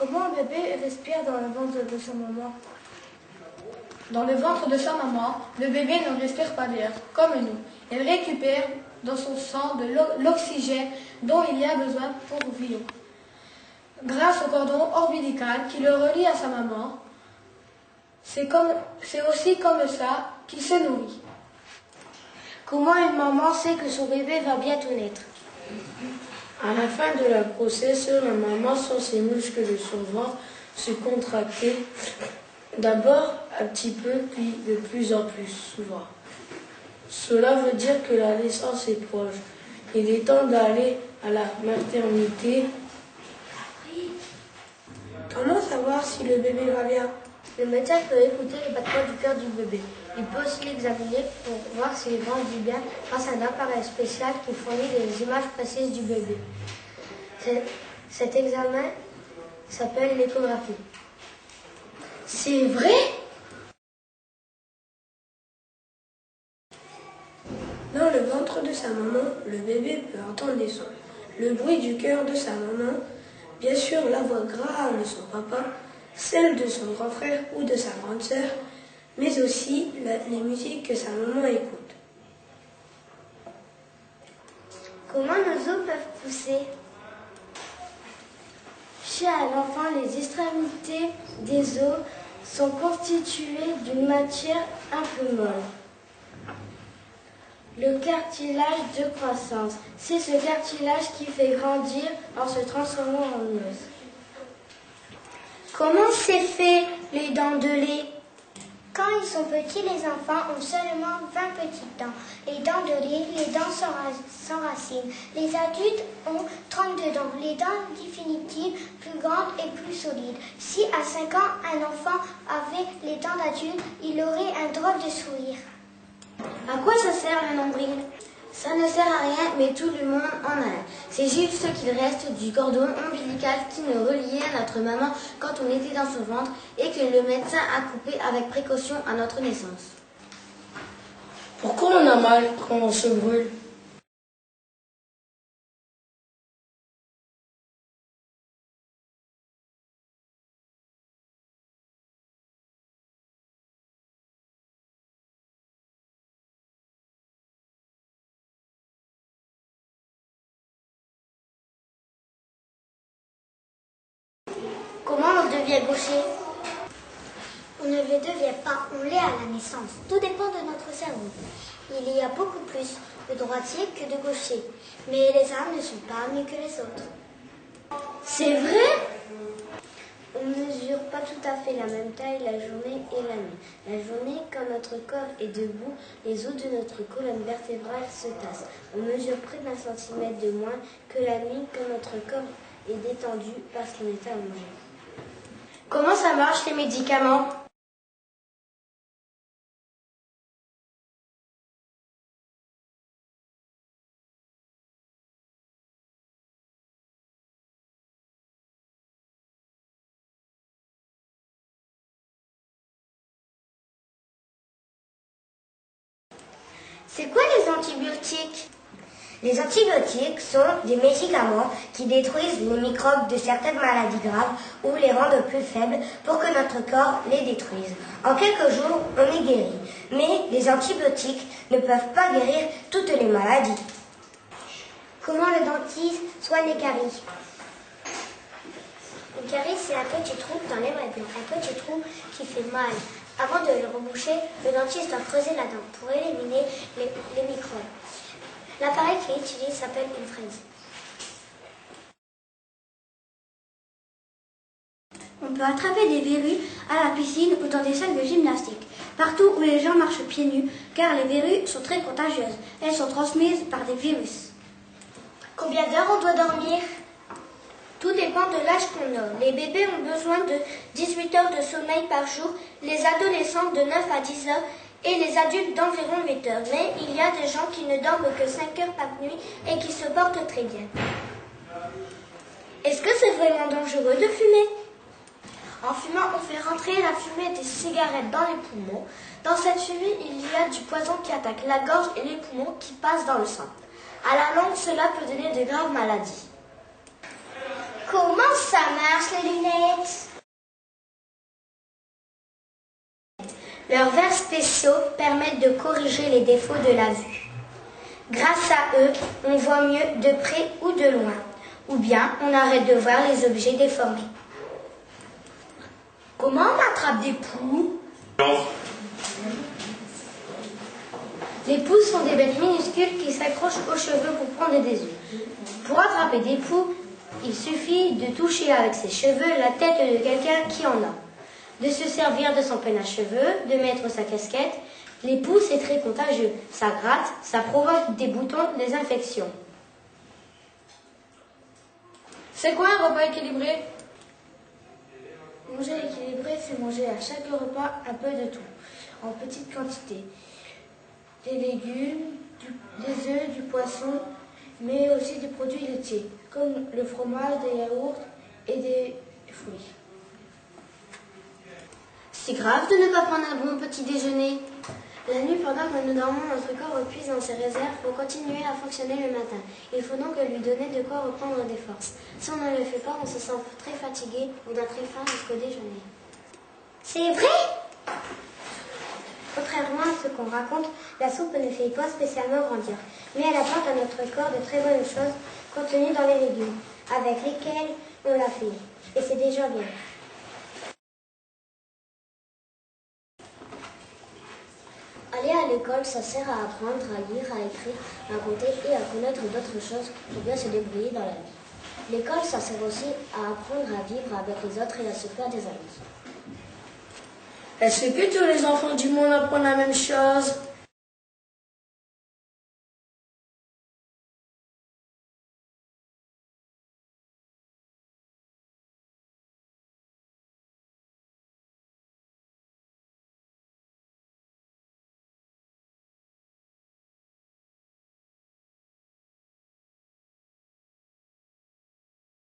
Comment un bébé respire dans le ventre de sa maman? Dans le ventre de sa maman, le bébé ne respire pas d'air, comme nous. Il récupère dans son sang de l'oxygène dont il y a besoin pour vivre. Grâce au cordon ombilical qui le relie à sa maman, c'est aussi comme ça qu'il se nourrit. Comment une maman sait que son bébé va bientôt naître? À la fin de la grossesse, la maman sent ses muscles de son ventre se contracter, d'abord un petit peu, puis de plus en plus souvent. Cela veut dire que la naissance est proche. Il est temps d'aller à la maternité. Comment savoir si le bébé va bien? Le médecin peut écouter le battement du cœur du bébé. Il peut aussi l'examiner pour voir s'il grandit bien grâce à un appareil spécial qui fournit des images précises du bébé. Cet examen s'appelle l'échographie. C'est vrai? Dans le ventre de sa maman, le bébé peut entendre des sons. Le bruit du cœur de sa maman, bien sûr la voix grave de son papa, celle de son grand frère ou de sa grande sœur, mais aussi les musiques que sa maman écoute. Comment nos os peuvent pousser? Chez un enfant, les extrémités des os sont constituées d'une matière un peu molle. Le cartilage de croissance, c'est ce cartilage qui fait grandir en se transformant en os. Comment c'est fait les dents de lait? Quand ils sont petits, les enfants ont seulement 20 petites dents. Les dents de lait, les dents s'enracinent. Les adultes ont 32 dents. Les dents définitives, plus grandes et plus solides. Si à 5 ans, un enfant avait les dents d'adulte, il aurait un drôle de sourire. À quoi ça sert le nombril? Ça ne sert à rien, mais tout le monde en a un. C'est juste ce qu'il reste du cordon ombilical qui nous reliait à notre maman quand on était dans son ventre et que le médecin a coupé avec précaution à notre naissance. Pourquoi on a mal quand on se brûle? Comment on devient gaucher? On ne le devient pas, on l'est à la naissance. Tout dépend de notre cerveau. Il y a beaucoup plus de droitiers que de gauchers. Mais les âmes ne sont pas mieux que les autres. C'est vrai? On ne mesure pas tout à fait la même taille la journée et la nuit. La journée, quand notre corps est debout, les os de notre colonne vertébrale se tassent. On mesure près d'1 centimètre de moins que la nuit, quand notre corps est détendu parce qu'on est allongé. Comment ça marche les médicaments? C'est quoi les antibiotiques? Les antibiotiques sont des médicaments qui détruisent les microbes de certaines maladies graves ou les rendent plus faibles pour que notre corps les détruise. En quelques jours, on est guéri. Mais les antibiotiques ne peuvent pas guérir toutes les maladies. Comment le dentiste soigne les caries? Une carie, c'est un petit trou dans les bras blancs, un petit trou qui fait mal. Avant de le reboucher, le dentiste doit creuser la dent pour éliminer les microbes. L'appareil qu'il utilise s'appelle une fraise. On peut attraper des verrues à la piscine ou dans des salles de gymnastique, partout où les gens marchent pieds nus, car les verrues sont très contagieuses. Elles sont transmises par des virus. Combien d'heures on doit dormir? Tout dépend de l'âge qu'on a. Les bébés ont besoin de 18 heures de sommeil par jour, les adolescents de 9 à 10 heures et les adultes d'environ 8 heures. Mais il y a des gens qui ne dorment que 5 heures par nuit et qui se portent très bien. Est-ce que c'est vraiment dangereux de fumer? En fumant, on fait rentrer la fumée des cigarettes dans les poumons. Dans cette fumée, il y a du poison qui attaque la gorge et les poumons qui passent dans le sang. À la longue, cela peut donner de graves maladies. Comment ça marche, les lunettes? Leurs verres spéciaux permettent de corriger les défauts de la vue. Grâce à eux, on voit mieux de près ou de loin, ou bien on arrête de voir les objets déformés. Comment on attrape des poux? Les poux sont des bêtes minuscules qui s'accrochent aux cheveux pour prendre des œufs. Pour attraper des poux, il suffit de toucher avec ses cheveux la tête de quelqu'un qui en a, de se servir de son peigne à cheveux, de mettre sa casquette. Les poux, c'est très contagieux. Ça gratte, ça provoque des boutons, des infections. C'est quoi un repas équilibré? Manger équilibré, c'est manger à chaque repas un peu de tout, en petite quantité. Des légumes, des œufs, du poisson, mais aussi des produits laitiers, comme le fromage, des yaourts et des fruits. C'est grave de ne pas prendre un bon petit déjeuner. La nuit, pendant que nous dormons, notre corps repuise dans ses réserves pour continuer à fonctionner le matin. Il faut donc lui donner de quoi reprendre des forces. Si on ne le fait pas, on se sent très fatigué, on a très faim jusqu'au déjeuner. C'est vrai? Contrairement à ce qu'on raconte, la soupe ne fait pas spécialement grandir, mais elle apporte à notre corps de très bonnes choses contenues dans les légumes, avec lesquels on l'a fait. Et c'est déjà bien. Aller à l'école, ça sert à apprendre, à lire, à écrire, à compter et à connaître d'autres choses pour bien se débrouiller dans la vie. L'école, ça sert aussi à apprendre à vivre avec les autres et à se faire des amis. Est-ce que tous les enfants du monde apprennent la même chose?